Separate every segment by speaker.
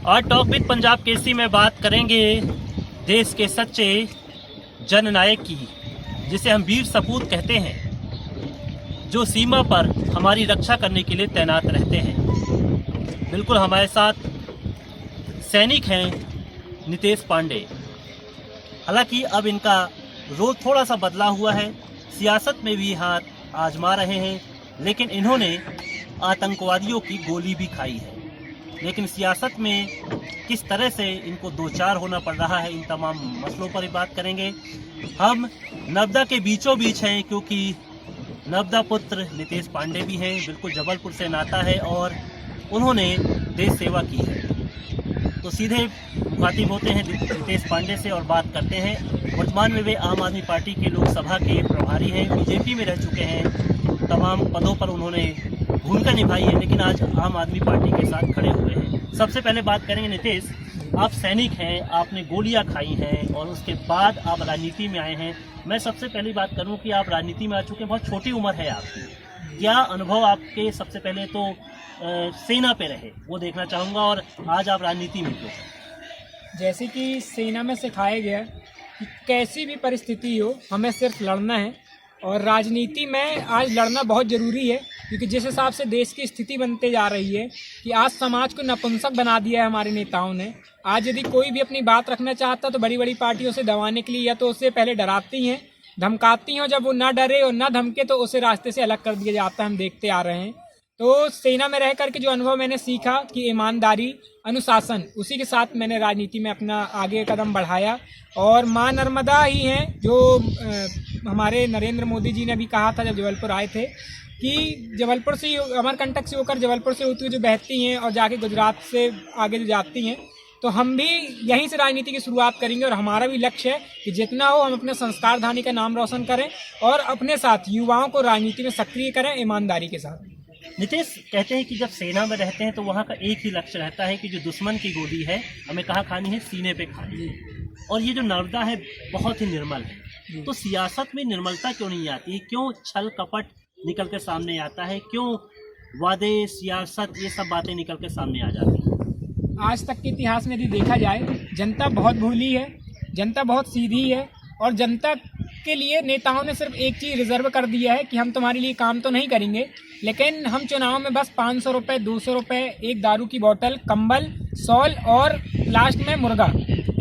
Speaker 1: आज talk with Punjab Kesari में बात करेंगे देश के सच्चे जननायक की, जिसे हम वीर सपूत कहते हैं, जो सीमा पर हमारी रक्षा करने के लिए तैनात रहते हैं। बिल्कुल हमारे साथ सैनिक हैं नितेश पांडे। हालांकि अब इनका रोल थोड़ा सा बदला हुआ है, सियासत में भी हाथ आजमा रहे हैं, लेकिन इन्होंने आतंकवादियों की गोली भी खाई है। लेकिन सियासत में किस तरह से इनको दो चार होना पड़ रहा है, इन तमाम मसलों पर ही बात करेंगे। हम नर्मदा के बीचों बीच हैं, क्योंकि नर्मदा पुत्र नितेश पांडे भी हैं। बिल्कुल जबलपुर से नाता है और उन्होंने देश सेवा की है। तो सीधे मुखातिब होते हैं नितेश पांडे से और बात करते हैं। वर्तमान में वे आम आदमी पार्टी के लोकसभा के प्रभारी हैं, बीजेपी में रह चुके हैं, तमाम पदों पर उन्होंने भूमिका निभाई है, लेकिन आज आम आदमी पार्टी के साथ खड़े हुए हैं। सबसे पहले बात करेंगे नितेश, आप सैनिक हैं, आपने गोलियां खाई हैं और उसके बाद आप राजनीति में आए हैं। मैं सबसे पहली बात करूं कि आप राजनीति में आ चुके हैं, बहुत छोटी उम्र है आपकी। क्या अनुभव आपके, सबसे पहले तो सेना पे रहे वो देखना चाहूँगा, और आज आप राजनीति में क्यों?
Speaker 2: जैसे कि सेना में सिखाया गया कि कैसी भी परिस्थिति हो हमें सिर्फ लड़ना है, और राजनीति में आज लड़ना बहुत ज़रूरी है, क्योंकि जिस हिसाब से देश की स्थिति बनते जा रही है कि आज समाज को नपुंसक बना दिया है हमारे नेताओं ने। आज यदि कोई भी अपनी बात रखना चाहता तो बड़ी बड़ी पार्टियों से दबाने के लिए या तो उससे पहले डराती हैं, धमकाती हैं, जब वो ना डरे और ना धमके तो उसे रास्ते से अलग कर दिया जाता है। हम देखते आ रहे हैं। तो सेना में रह करके जो अनुभव मैंने सीखा कि ईमानदारी, अनुशासन, उसी के साथ मैंने राजनीति में अपना आगे कदम बढ़ाया। और माँ नर्मदा ही हैं जो हमारे नरेंद्र मोदी जी ने भी कहा था जब जबलपुर आए थे कि जबलपुर से, अमरकंटक से होकर जबलपुर से होती हुई जो बहती हैं और जाके गुजरात से आगे जो जाती हैं, तो हम भी यहीं से राजनीति की शुरुआत करेंगे। और हमारा भी लक्ष्य है कि जितना हो हम अपने संस्कारधानी का नाम रोशन करें और अपने साथ युवाओं को राजनीति में सक्रिय करें ईमानदारी के साथ।
Speaker 1: नितेश, कहते हैं कि जब सेना में रहते हैं तो वहाँ का एक ही लक्ष्य रहता है कि जो दुश्मन की गोली है हमें कहाँ खानी है, सीने पे खानी है। और ये जो नर्मदा है बहुत ही निर्मल है, तो सियासत में निर्मलता क्यों नहीं आती है? क्यों छल कपट निकल के सामने आता है? क्यों वादे, सियासत, ये सब बातें निकल के सामने आ जाती हैं?
Speaker 2: आज तक के इतिहास में यदि देखा जाए, जनता बहुत भोली है, जनता बहुत सीधी है, और जनता के लिए नेताओं ने सिर्फ एक चीज़ रिजर्व कर दिया है कि हम तुम्हारे लिए काम तो नहीं करेंगे, लेकिन हम चुनाव में बस 500 रुपये, 200 रुपये, एक दारू की बोतल, कंबल, शॉल और लास्ट में मुर्गा,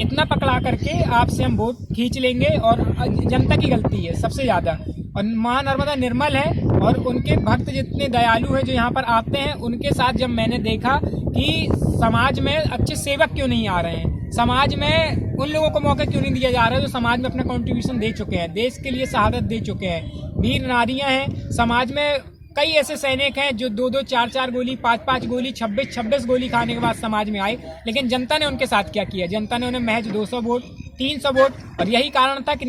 Speaker 2: इतना पकड़ा करके आपसे हम वोट खींच लेंगे। और जनता की गलती है सबसे ज़्यादा। और माँ नर्मदा निर्मल है और उनके भक्त जितने दयालु हैं जो यहाँ पर आते हैं, उनके साथ जब मैंने देखा कि समाज में अच्छे सेवक क्यों नहीं आ रहे हैं, समाज में उन लोगों को मौका क्यों नहीं दिया जा रहा है जो समाज में अपना कंट्रीब्यूशन दे चुके हैं, देश के लिए शहादत दे चुके हैं, वीर नारियां हैं। समाज में कई ऐसे सैनिक हैं जो 2-2, 4-4 गोली, 5-5 गोली, 26-26 गोली खाने के बाद समाज में आए, लेकिन जनता ने उनके साथ क्या किया? जनता ने उन्हें महज 200 वोट, 300 वोट। और यही कारण था कि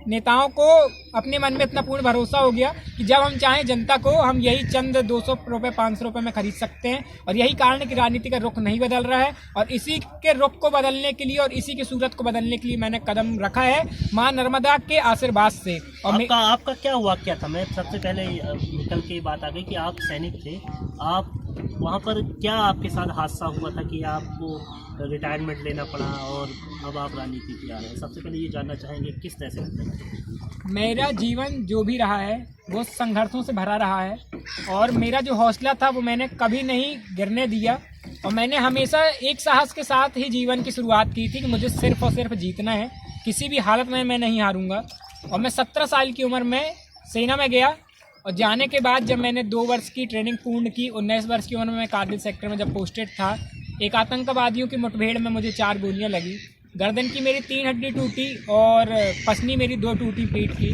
Speaker 2: नेताओं को अपने मन में इतना पूर्ण भरोसा हो गया कि जब हम चाहें जनता को हम यही चंद 200 रुपये, 500 रुपये में खरीद सकते हैं। और यही कारण है कि राजनीति का रुख नहीं बदल रहा है, और इसी के रुख को बदलने के लिए और इसी की सूरत को बदलने के लिए मैंने कदम रखा है माँ नर्मदा के आशीर्वाद से। और
Speaker 1: आपका क्या हुआ, क्या था? मैं सबसे पहले निकल के बात आ गई कि आप सैनिक थे, आप वहाँ पर क्या आपके साथ हादसा हुआ था कि आपको रिटायरमेंट लेना पड़ा और अब आप राजनीति में आ रहे हैं? सबसे पहले ये जानना चाहेंगे किस तरह से लगता है?
Speaker 2: मेरा जीवन जो भी रहा है वो संघर्षों से भरा रहा है, और मेरा जो हौसला था वो मैंने कभी नहीं गिरने दिया। और मैंने हमेशा एक साहस के साथ ही जीवन की शुरुआत की थी कि मुझे सिर्फ और सिर्फ जीतना है, किसी भी हालत में मैं नहीं हारूंगा। और मैं 17 साल की उम्र में सेना में गया, और जाने के बाद जब मैंने 2 वर्ष की ट्रेनिंग पूर्ण की, 19 वर्ष की उम्र में मैं कारगिल सेक्टर में जब पोस्टेड था, एक आतंकवादियों की मुठभेड़ में मुझे 4 गोलियां लगी, गर्दन की मेरी 3 हड्डी टूटी और पसली मेरी 2 टूटी पीठ की।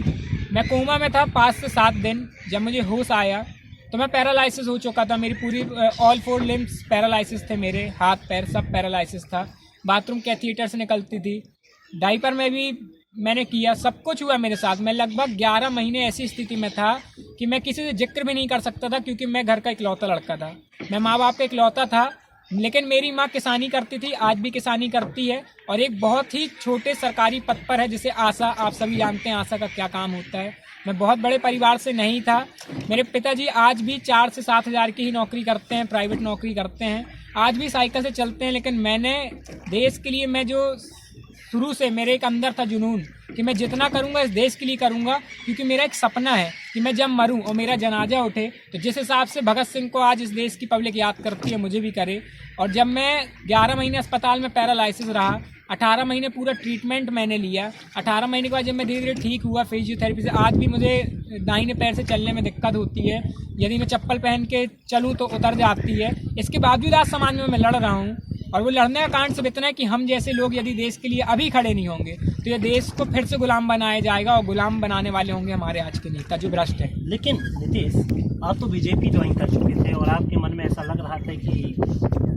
Speaker 2: मैं कोमा में था 5 से 7 दिन। जब मुझे होश आया तो मैं पैरालाइसिस हो चुका था, मेरी पूरी ऑल 4 लिम्स पैरालाइसिस थे, मेरे हाथ पैर सब पैरालाइसिस था। बाथरूम कैथीटर से निकलती थी, डाइपर में भी मैंने किया, सब कुछ हुआ मेरे साथ। मैं लगभग 11 महीने ऐसी स्थिति में था कि मैं किसी से जिक्र भी नहीं कर सकता था, क्योंकि मैं घर का इकलौता लड़का था, मैं माँ बाप का इकलौता था। लेकिन मेरी माँ किसानी करती थी, आज भी किसानी करती है, और एक बहुत ही छोटे सरकारी पद पर है जिसे आशा, आप सभी जानते हैं आशा का क्या काम होता है। मैं बहुत बड़े परिवार से नहीं था। मेरे पिताजी आज भी 4 से 7 हज़ार की ही नौकरी करते हैं, प्राइवेट नौकरी करते हैं। आज भी साइकिल से चलते हैं, लेकिन मैंने देश के लिए, मैं जो शुरू से मेरे एक अंदर था जुनून कि मैं जितना करूंगा इस देश के लिए करूंगा, क्योंकि मेरा एक सपना है कि मैं जब मरूं और मेरा जनाजा उठे तो जिस हिसाब से भगत सिंह को आज इस देश की पब्लिक याद करती है, मुझे भी करे। और जब मैं 11 महीने अस्पताल में पैरालाइसिस रहा, 18 महीने पूरा ट्रीटमेंट मैंने लिया, 18 महीने के बाद जब मैं धीरे धीरे ठीक हुआ फिजियोथेरेपी से, आज भी मुझे दाहिने पैर से चलने में दिक्कत होती है, यदि मैं चप्पल पहन के चलूँ तो उतर जाती है। इसके बावजूद आज समाज में मैं लड़ रहा हूँ, और वो लड़ने का कारण सिर्फ इतना है कि हम जैसे लोग यदि देश के लिए अभी खड़े नहीं होंगे तो ये देश को फिर से गुलाम बनाया जाएगा, और गुलाम बनाने वाले होंगे हमारे आज के नेता जो भ्रष्ट है।
Speaker 1: लेकिन नीतीश, आप तो बीजेपी ज्वाइन कर चुके थे और आपके मन में ऐसा लग रहा था कि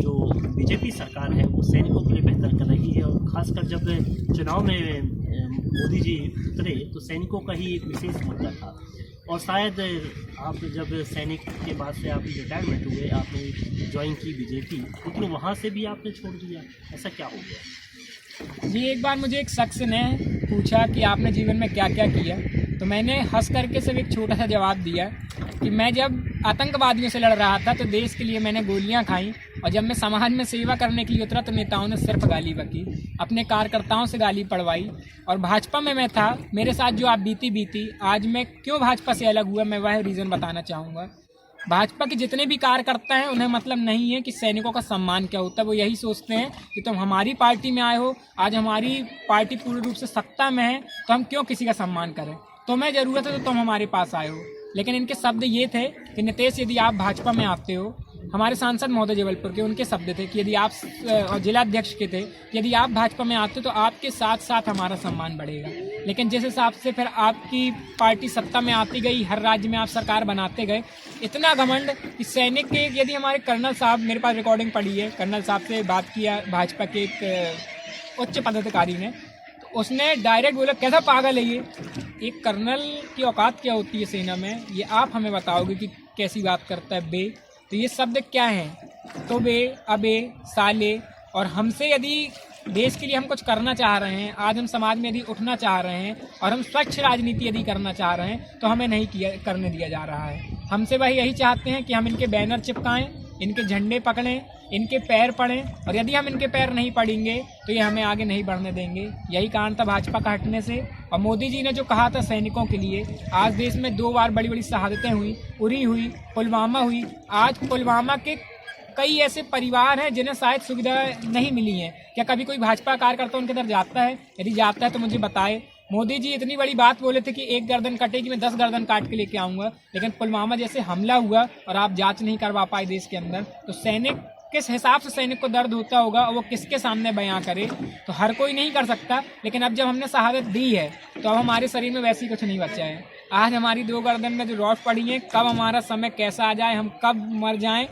Speaker 1: जो बीजेपी सरकार है वो सैनिकों के लिए बेहतर कर रही है, और खासकर जब चुनाव में मोदी जी उतरे तो सैनिकों का ही एक विशेष मुद्दा था। और शायद आप जब सैनिक के बाद से आप रिटायरमेंट हुए, आपने ज्वाइन की बीजेपी, लेकिन वहाँ से भी आपने छोड़ दिया, ऐसा क्या हो गया?
Speaker 2: जी, एक बार मुझे एक शख्स ने पूछा कि आपने जीवन में क्या क्या किया, तो मैंने हंस करके सिर्फ एक छोटा सा जवाब दिया कि मैं जब आतंकवादियों से लड़ रहा था तो देश के लिए मैंने गोलियां खाई, और जब मैं समाज में सेवा करने के लिए उतरा तो नेताओं ने सिर्फ गाली बकी, अपने कार्यकर्ताओं से गाली पड़वाई। और भाजपा में मैं था, मेरे साथ जो आप बीती आज मैं क्यों भाजपा से अलग हुआ, मैं वह रीज़न बताना चाहूँगा। भाजपा के जितने भी कार्यकर्ता हैं उन्हें मतलब नहीं है कि सैनिकों का सम्मान क्या होता है। वो यही सोचते हैं कि तुम हमारी पार्टी में आए हो, आज हमारी पार्टी पूर्ण रूप से सत्ता में है, तो हम क्यों किसी का सम्मान करें, तुम्हें ज़रूरत है तो तुम हमारे पास आए हो। लेकिन इनके शब्द ये थे कि नीतीश, यदि आप भाजपा में आते हो, हमारे सांसद महोदय जबलपुर के उनके शब्द थे कि यदि आप, और जिलाध्यक्ष के थे, यदि आप भाजपा में आते तो आपके साथ साथ हमारा सम्मान बढ़ेगा। लेकिन जिस हिसाब से फिर आपकी पार्टी सत्ता में आती गई, हर राज्य में आप सरकार बनाते गए, इतना घमंड कि सैनिक के, यदि हमारे कर्नल साहब, मेरे पास रिकॉर्डिंग पड़ी है, कर्नल साहब से बात किया भाजपा के एक उच्च पदाधिकारी ने, तो उसने डायरेक्ट बोला कैसा पागल है ये, एक कर्नल की औकात क्या होती है सेना में, ये आप हमें बताओगे कि कैसी बात करता है बे। तो ये शब्द क्या हैं, तो बे, अबे, साले। और हमसे यदि देश के लिए हम कुछ करना चाह रहे हैं, आज हम समाज में यदि उठना चाह रहे हैं और हम स्वच्छ राजनीति यदि करना चाह रहे हैं, तो हमें नहीं करने दिया जा रहा है। हमसे वह यही चाहते हैं कि हम इनके बैनर चिपकाएं, इनके झंडे पकड़ें, इनके पैर पड़ें, और यदि हम इनके पैर नहीं पड़ेंगे तो ये हमें आगे नहीं बढ़ने देंगे। यही कारण था भाजपा का हटने से। और मोदी जी ने जो कहा था सैनिकों के लिए, आज देश में 2 बार बड़ी बड़ी शहादतें हुई, उरी हुई, पुलवामा हुई। आज पुलवामा के कई ऐसे परिवार हैं जिन्हें शायद सुविधा नहीं मिली है। क्या कभी कोई भाजपा कार्यकर्ता उनके अंदर जाता है? यदि जाता है तो मुझे बताए। मोदी जी इतनी बड़ी बात बोले थे कि 1 गर्दन कटेगी, मैं 10 गर्दन काट के लेके आऊँगा, लेकिन पुलवामा जैसे हमला हुआ और आप जांच नहीं करवा पाए देश के अंदर, तो सैनिक, किस हिसाब से सैनिक को दर्द होता होगा और वो किसके सामने बयां करे। तो हर कोई नहीं कर सकता, लेकिन अब जब हमने शहादत दी है तो अब हमारे शरीर में वैसे ही कुछ नहीं बचा है। आज हमारी 2 गर्दन में जो रॉड पड़ी है, कब हमारा समय कैसा आ जाए, हम कब मर जाएं,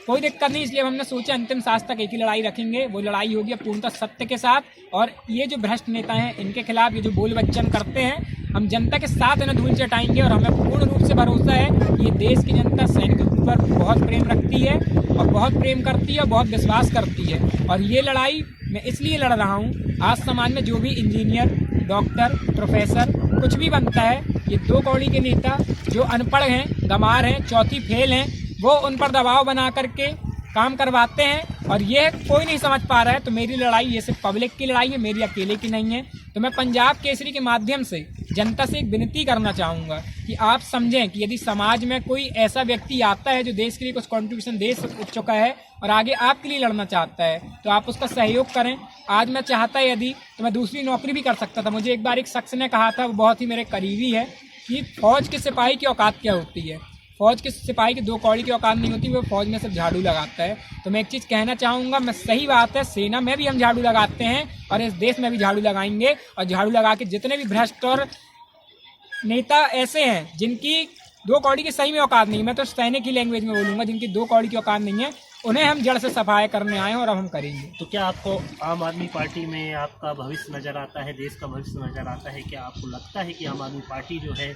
Speaker 2: कोई दिक्कत नहीं। इसलिए हमने सोचा अंतिम सांस तक एक ही लड़ाई रखेंगे, वो लड़ाई होगी पूर्णतः सत्य के साथ। और ये जो भ्रष्ट नेता हैं, इनके खिलाफ ये जो बोल वचन करते हैं, हम जनता के साथ इन्हें धूल चटाएंगे। और हमें पूर्ण रूप से भरोसा है कि ये देश की जनता सैनिकों पर बहुत प्रेम रखती है और बहुत प्रेम करती है और बहुत विश्वास करती है। और ये लड़ाई मैं इसलिए लड़ रहा हूँ, आज समाज में जो भी इंजीनियर, डॉक्टर, प्रोफेसर कुछ भी बनता है, ये 2 कौड़ी के नेता जो अनपढ़ हैं, गंवार हैं, चौथी फेल हैं, वो उन पर दबाव बना करके काम करवाते हैं और ये कोई नहीं समझ पा रहा है। तो मेरी लड़ाई ये सिर्फ पब्लिक की लड़ाई है, मेरी अकेले की नहीं है। तो मैं पंजाब केसरी के माध्यम से जनता से एक विनती करना चाहूँगा कि आप समझें कि यदि समाज में कोई ऐसा व्यक्ति आता है जो देश के लिए कुछ कंट्रीब्यूशन दे चुका है और आगे आपके लिए लड़ना चाहता है, तो आप उसका सहयोग करें। आज मैं चाहता यदि तो मैं दूसरी नौकरी भी कर सकता था। मुझे एक बार एक शख्स ने कहा था, वो बहुत ही मेरे करीबी है, कि फौज के सिपाही की औकात क्या होती है। फौज के सिपाही की 2 कौड़ी की औकात नहीं होती, वो फौज में सिर्फ झाड़ू लगाता है। तो मैं एक चीज़ कहना चाहूँगा, मैं सही बात है, सेना में भी हम झाड़ू लगाते हैं और इस देश में भी झाड़ू लगाएंगे। और झाड़ू लगा के जितने भी भ्रष्ट और नेता ऐसे हैं जिनकी 2 कौड़ी की सही में औकात नहीं, मैं तो सैनिक की लैंग्वेज में बोलूँगा, जिनकी 2 कौड़ी की औकात नहीं है, उन्हें हम जड़ से सफाई करने आए हैं और अब हम करेंगे।
Speaker 1: तो क्या आपको आम आदमी पार्टी में आपका भविष्य नज़र आता है, देश का भविष्य नज़र आता है? क्या आपको लगता है कि आम आदमी पार्टी जो है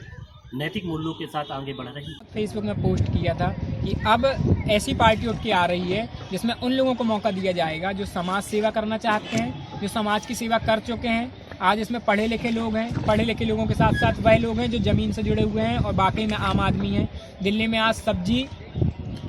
Speaker 1: नैतिक मूल्यों के साथ आगे बढ़ रही है?
Speaker 2: फेसबुक में पोस्ट किया था कि अब ऐसी पार्टी उठ के आ रही है जिसमें उन लोगों को मौका दिया जाएगा जो समाज सेवा करना चाहते हैं, जो समाज की सेवा कर चुके हैं। आज इसमें पढ़े लिखे लोग हैं, पढ़े लिखे लोगों के साथ साथ वह लोग हैं जो ज़मीन से जुड़े हुए हैं और बाकी में आम आदमी हैं। दिल्ली में आज सब्जी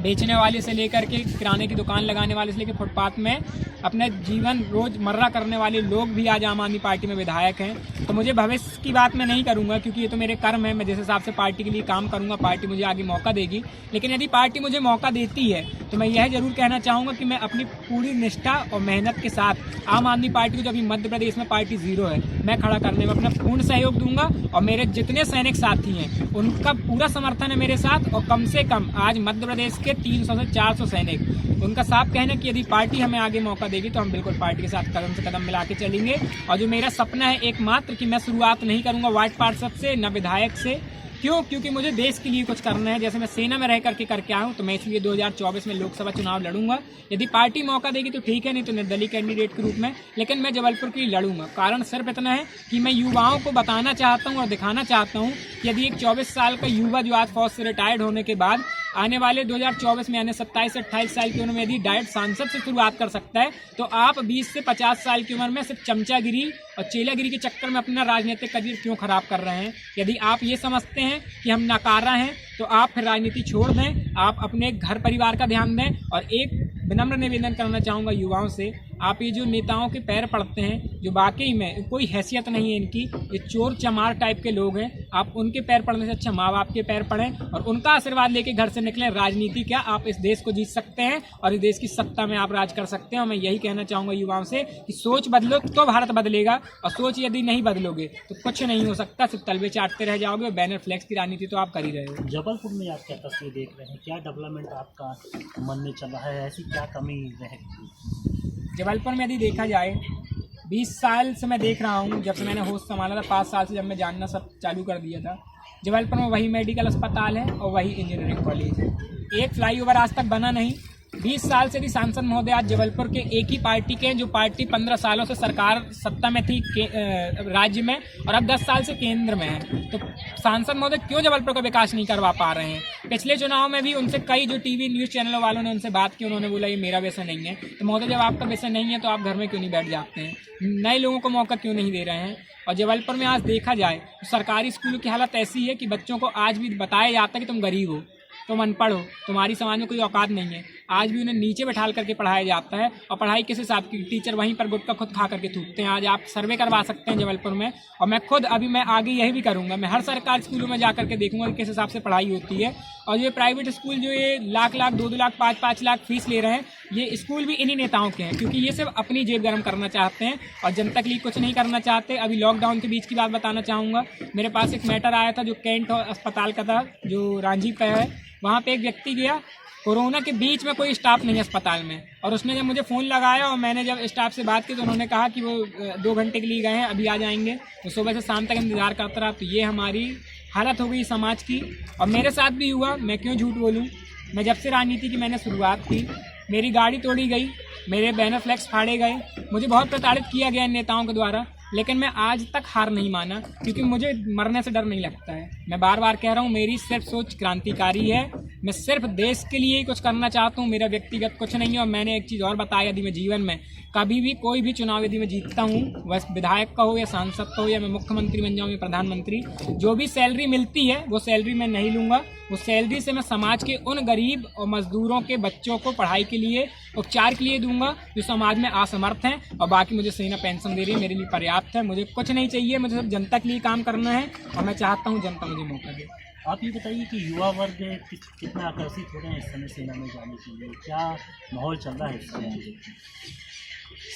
Speaker 2: बेचने वाले से लेकर के किराने की दुकान लगाने वाले से लेकर फुटपाथ में अपने जीवन रोजमर्रा करने वाले लोग भी आज आम आदमी पार्टी में विधायक हैं। तो मुझे भविष्य की बात मैं नहीं करूंगा, क्योंकि ये तो मेरे कर्म है। मैं जिस हिसाब से पार्टी के लिए काम करूंगा, पार्टी मुझे आगे मौका देगी। लेकिन यदि पार्टी मुझे मौका देती है तो मैं यह जरूर कहना चाहूँगा कि मैं अपनी पूरी निष्ठा और मेहनत के साथ आम आदमी पार्टी को, जो अभी मध्य प्रदेश में पार्टी जीरो है, मैं खड़ा करने में अपना पूर्ण सहयोग दूंगा। और मेरे जितने सैनिक साथी हैं उनका पूरा समर्थन है मेरे साथ। और कम से कम आज मध्य प्रदेश के 300 से 400 सैनिक, उनका साफ कहना कि यदि पार्टी हमें आगे मौका देगी तो हम बिल्कुल पार्टी के साथ कदम से कदम मिला के चलेंगे। और जो मेरा सपना है एकमात्र, कि मैं शुरुआत नहीं करूंगा वार्ड पार्षद से, न विधायक से। क्यों? क्योंकि मुझे देश के लिए कुछ करना है। जैसे मैं सेना में रह करके करके आया हूँ, तो मैं इसलिए 2024 में लोकसभा चुनाव लड़ूंगा। यदि पार्टी मौका देगी तो ठीक है, नहीं तो निर्दलीय कैंडिडेट के रूप में। लेकिन मैं जबलपुर के लिए लड़ूंगा। कारण सिर्फ इतना है कि मैं युवाओं को बताना चाहता हूँ और दिखाना चाहता हूँ कि यदि एक 24 साल का युवा जो आज फौज से रिटायर्ड होने के बाद आने वाले 2024 में, यानी 27 से 28 साल की उम्र में यदि डायरेक्ट सांसद से शुरुआत कर सकता है, तो आप 20 से 50 साल की उम्र में सिर्फ चमचागिरी और चेलागिरी के चक्कर में अपना राजनीतिक करियर क्यों खराब कर रहे हैं? यदि आप ये समझते हैं कि हम नकारा हैं तो आप फिर राजनीति छोड़ दें, आप अपने घर परिवार का ध्यान दें। और एक विनम्र निवेदन करना चाहूँगा युवाओं से, आप ये जो नेताओं के पैर पड़ते हैं, जो वाकई में कोई हैसियत नहीं है इनकी, ये चोर चमार टाइप के लोग हैं, आप उनके पैर पड़ने से अच्छा माँ बाप के पैर पड़ें और उनका आशीर्वाद लेके घर से निकलें। राजनीति क्या, आप इस देश को जीत सकते हैं और इस देश की सत्ता में आप राज कर सकते हैं। और मैं यही कहना चाहूँगा युवाओं से कि सोच बदलो तो भारत बदलेगा, और सोच यदि नहीं बदलोगे तो कुछ नहीं हो सकता, सिर्फ तलबे चाटते रह जाओगे और बैनर फ्लैक्स की राजनीति तो आप कर ही रहे हो।
Speaker 1: जबलपुर में आप क्या तस्वीर देख रहे हैं? क्या डेवलपमेंट आपका मन में चल रहा है? ऐसी क्या कमी रहेगी?
Speaker 2: जबलपुर में यदि देखा जाए, 20 साल से मैं देख रहा हूँ, जब से मैंने होश संभाला था, 5 साल से जब मैं जानना सब चालू कर दिया था, जबलपुर में वही मेडिकल अस्पताल है और वही इंजीनियरिंग कॉलेज है। एक फ्लाईओवर आज तक बना नहीं। 20 साल से भी सांसद महोदय आज जबलपुर के एक ही पार्टी के हैं, जो पार्टी 15 सालों से सरकार सत्ता में थी राज्य में, और अब 10 साल से केंद्र में है। तो सांसद महोदय क्यों जबलपुर का विकास नहीं करवा पा रहे हैं? पिछले चुनाव में भी उनसे कई जो टीवी न्यूज़ चैनलों वालों ने उनसे बात की, उन्होंने बोला ये मेरा विषय नहीं है। तो महोदय, जब आपका विषय नहीं है तो आप घर में क्यों नहीं बैठ जाते हैं? नए लोगों को मौका क्यों नहीं दे रहे हैं? और जबलपुर में आज देखा जाए तो सरकारी स्कूलों की हालत ऐसी है कि बच्चों को आज भी बताया जाता है कि तुम गरीब हो, तुम अनपढ़ हो, तुम्हारी समाज में कोई औकात नहीं है। आज भी उन्हें नीचे बैठाल करके पढ़ाया जाता है। और पढ़ाई किस हिसाब की? टीचर वहीं पर गुटखा खुद खा करके थूकते हैं। आज आप सर्वे करवा सकते हैं जबलपुर में, और मैं खुद अभी मैं आगे यही भी करूंगा। मैं हर सरकारी स्कूलों में जा करके देखूंगा कि किस हिसाब से पढ़ाई होती है। और ये प्राइवेट स्कूल जो ये लाख लाख 2-2 लाख 5-5 लाख फीस ले रहे हैं, ये स्कूल भी इन्हीं नेताओं के हैं, क्योंकि ये सिर्फ अपनी जेब गर्म करना चाहते हैं और जनता के लिए कुछ नहीं करना चाहते। अभी लॉकडाउन के बीच की बात बताना चाहूँगा। मेरे पास एक मैटर आया था जो कैंट अस्पताल का था, जो रांझी का है। वहाँ पे एक व्यक्ति गया, कोरोना के बीच में कोई स्टाफ नहीं है अस्पताल में, और उसने जब मुझे फ़ोन लगाया और मैंने जब स्टाफ से बात की तो उन्होंने कहा कि वो 2 घंटे के लिए गए हैं, अभी आ जाएंगे। तो सुबह से शाम तक इंतज़ार करता रहा। तो ये हमारी हालत हो गई समाज की, और मेरे साथ भी हुआ। मैं क्यों झूठ बोलूँ? मैं जब से राजनीति की मैंने शुरुआत की, मेरी गाड़ी तोड़ी गई, मेरे बैनर फ्लैक्स फाड़े गए, मुझे बहुत प्रताड़ित किया गया इन नेताओं के द्वारा। लेकिन मैं आज तक हार नहीं माना, क्योंकि मुझे मरने से डर नहीं लगता है। मैं बार बार कह रहा हूँ, मेरी सिर्फ सोच क्रांतिकारी है। मैं सिर्फ देश के लिए ही कुछ करना चाहता हूँ, मेरा व्यक्तिगत कुछ नहीं है। और मैंने एक चीज़ और बताया, यदि मैं जीवन में कभी भी कोई भी चुनाव यदि मैं जीतता हूँ, वह विधायक का हो या सांसद का हो, या मैं मुख्यमंत्री बन जाऊँ या प्रधानमंत्री, जो भी सैलरी मिलती है वो सैलरी मैं नहीं लूँगा। उस सैलरी से मैं समाज के उन गरीब और मजदूरों के बच्चों को पढ़ाई के लिए, उपचार के लिए दूंगा, जो समाज में असमर्थ हैं। और बाकी मुझे सेना पेंशन दे रही है, मेरे लिए पर्याप्त है। मुझे कुछ नहीं चाहिए, मुझे सिर्फ जनता के लिए काम करना है, और मैं चाहता हूँ जनता मुझे मौका दे।
Speaker 1: आप ये बताइए कि युवा वर्ग कितना आकर्षित हो रहे हैं इस समय सेना में जाने के लिए? क्या माहौल चल रहा है इस समय?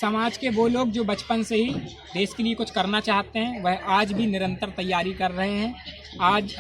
Speaker 2: समाज के वो लोग जो बचपन से ही देश के लिए कुछ करना चाहते हैं, वह आज भी निरंतर तैयारी कर रहे हैं। आज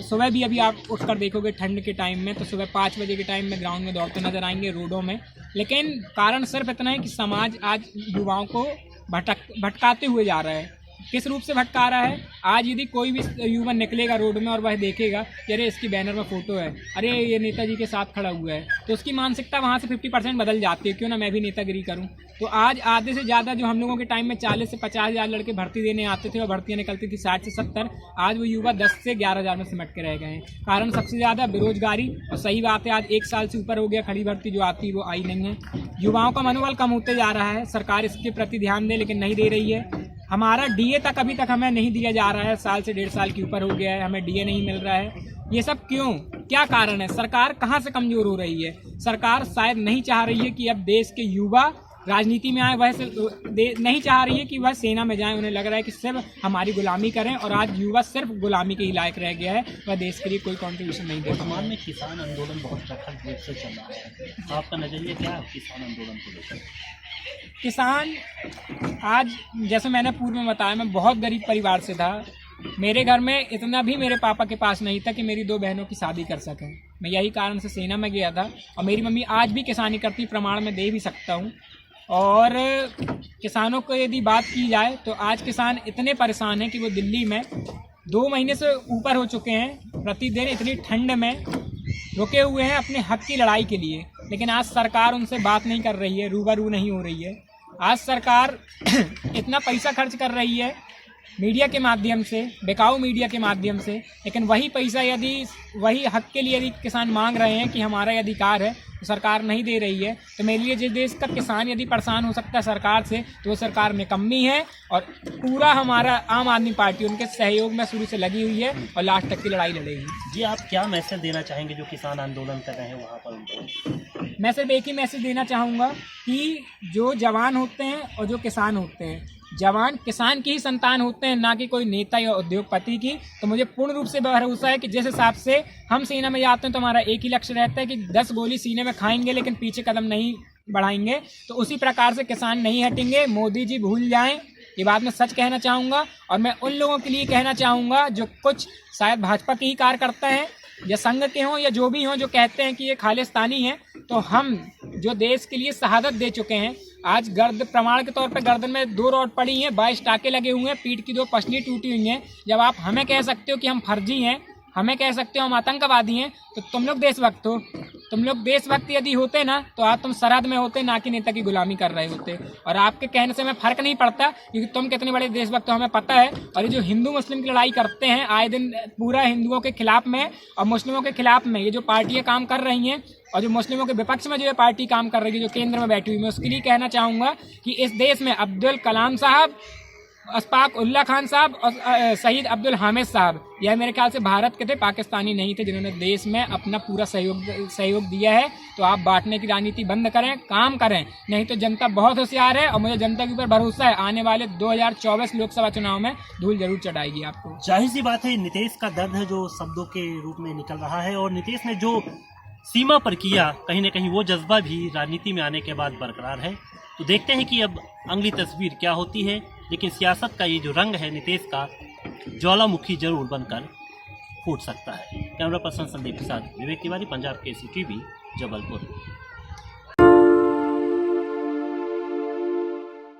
Speaker 2: सुबह भी अभी आप उठकर देखोगे ठंड के टाइम में, तो सुबह 5 बजे के टाइम में ग्राउंड में दौड़ते नजर आएंगे, रोडों में। लेकिन कारण सिर्फ इतना है कि समाज आज युवाओं को भटकाते हुए जा रहा है। किस रूप से भटका रहा है? आज यदि कोई भी युवा निकलेगा रोड में और वह देखेगा कि अरे इसकी बैनर में फ़ोटो है, अरे ये नेताजी के साथ खड़ा हुआ है, तो उसकी मानसिकता वहाँ से 50% बदल जाती है। क्यों ना मैं भी नेतागिरी करूँ? तो आज आधे से ज़्यादा जो हम लोगों के टाइम में 40 से 50 हज़ार लड़के भर्ती देने आते थे और भर्तियाँ निकलती थी 60 से 70, आज वो युवा 10 से 11 हज़ार में सिमट के रह गए हैं। कारण सबसे ज़्यादा बेरोजगारी। और सही बात है, आज 1 साल से ऊपर हो गया, खड़ी भर्ती जो आती वो आई नहीं है। युवाओं का मनोबल कम होते जा रहा है। सरकार इसके प्रति ध्यान दे, लेकिन नहीं दे रही है। हमारा डीए तक अभी तक हमें नहीं दिया जा रहा है। साल से 1.5 साल के ऊपर हो गया है, हमें डीए नहीं मिल रहा है। ये सब क्यों? क्या कारण है? सरकार कहाँ से कमजोर हो रही है? सरकार शायद नहीं चाह रही है कि अब देश के युवा राजनीति में आए, वैसे नहीं चाह रही है कि वह सेना में जाएं। उन्हें लग रहा है कि सिर्फ हमारी गुलामी करें, और आज युवा सिर्फ गुलामी के ही लायक रह गया है, वह देश के लिए कोई कंट्रीब्यूशन नहीं दे पा रहा।
Speaker 1: वर्तमान में किसान आंदोलन बहुत प्रखर रूप से चल रहा है, आपका नजरिया क्या है किसान आंदोलन को लेकर?
Speaker 2: किसान आज, जैसे मैंने पूर्व में बताया, मैं बहुत गरीब परिवार से था। मेरे घर में इतना भी मेरे पापा के पास नहीं था कि मेरी 2 बहनों की शादी कर सकें। मैं यही कारण से सेना में गया था, और मेरी मम्मी आज भी किसानी करती, प्रमाण में दे भी सकता हूँ। और किसानों को यदि बात की जाए तो आज किसान इतने परेशान हैं कि वो दिल्ली में 2 महीने से ऊपर हो चुके हैं, प्रतिदिन इतनी ठंड में रुके हुए हैं अपने हक की लड़ाई के लिए। लेकिन आज सरकार उनसे बात नहीं कर रही है, रूबरू नहीं हो रही है। आज सरकार इतना पैसा खर्च कर रही है मीडिया के माध्यम से, बिकाऊ मीडिया के माध्यम से, लेकिन वही पैसा यदि वही हक के लिए यदि किसान मांग रहे हैं कि हमारा ये अधिकार है, तो सरकार नहीं दे रही है। तो मेरे लिए जिस देश का किसान यदि परेशान हो सकता है सरकार से, तो वो सरकार निकम्मी है। और पूरा हमारा आम आदमी पार्टी उनके सहयोग में शुरू से लगी हुई है और लास्ट तक की लड़ाई लड़ेगी।
Speaker 1: जी, आप क्या मैसेज देना चाहेंगे जो किसान आंदोलन कर रहे हैं वहाँ पर उनको?
Speaker 2: मैं सिर्फ एक ही मैसेज देना चाहूँगा कि जो जवान होते हैं और जो किसान होते हैं, जवान किसान की ही संतान होते हैं, ना कि कोई नेता या उद्योगपति की। तो मुझे पूर्ण रूप से भरोसा है कि जिस हिसाब से हम सेना में जाते हैं तो हमारा एक ही लक्ष्य रहता है कि 10 गोली सीने में खाएंगे लेकिन पीछे कदम नहीं बढ़ाएंगे, तो उसी प्रकार से किसान नहीं हटेंगे। मोदी जी भूल जाएं, ये बात मैं सच कहना चाहूँगा। और मैं उन लोगों के लिए कहना चाहूँगा जो कुछ शायद भाजपा के ही कार्यकर्ता हैं या संघ के हों या जो भी हों, जो कहते हैं कि ये खालिस्तानी है, तो हम जो देश के लिए शहादत दे चुके हैं, आज प्रमाण के तौर पर गर्दन में 2 रॉड पड़ी हैं, 22 टाके लगे हुए हैं, पीठ की 2 पसली टूटी हुई हैं। जब आप हमें कह सकते हो कि हम फर्जी हैं, हमें कह सकते हो हम आतंकवादी हैं, तो तुम लोग देशभक्त हो। तुम लोग देशभक्त यदि होते ना, तो आज तुम सरहद में होते, ना कि नेता की गुलामी कर रहे होते। और आपके कहने से हमें फर्क नहीं पड़ता, क्योंकि तुम कितने बड़े देशभक्त हो हमें पता है। और ये जो हिंदू मुस्लिम की लड़ाई करते हैं आए दिन, पूरा हिंदुओं के खिलाफ में और मुस्लिमों के खिलाफ में ये जो पार्टियां काम कर रही हैं, और जो मुस्लिमों के विपक्ष में जो ये पार्टी काम कर रही है, जो केंद्र में बैठी हुई, मैं उसके लिए कहना चाहूँगा कि इस देश में अब्दुल कलाम साहब, अशफाक उल्ला खान साहब और शहीद अब्दुल हामिद साहब, यह मेरे ख्याल से भारत के थे, पाकिस्तानी नहीं थे, जिन्होंने देश में अपना पूरा सहयोग दिया है। तो आप बांटने की राजनीति बंद करें, काम करें, नहीं तो जनता बहुत होशियार है। और मुझे जनता के ऊपर भरोसा है, आने वाले 2024 लोकसभा चुनाव में धूल जरूर चढ़ाएगी आपको।
Speaker 1: जाहिर सी बात है, नीतीश का दर्द है जो शब्दों के रूप में निकल रहा है, और नीतीश ने जो सीमा पर किया, कहीं ना कहीं वो जज्बा भी राजनीति में आने के बाद बरकरार है। तो देखते हैं कि अब अगली तस्वीर क्या होती है। लेकिन सियासत का ये जो रंग है नीतीश का, ज्वालामुखी जरूर बनकर फूट सकता है। कैमरा पर्सन संदीप के साथ विवेक तिवारी, पंजाब केसरी टीवी, जबलपुर।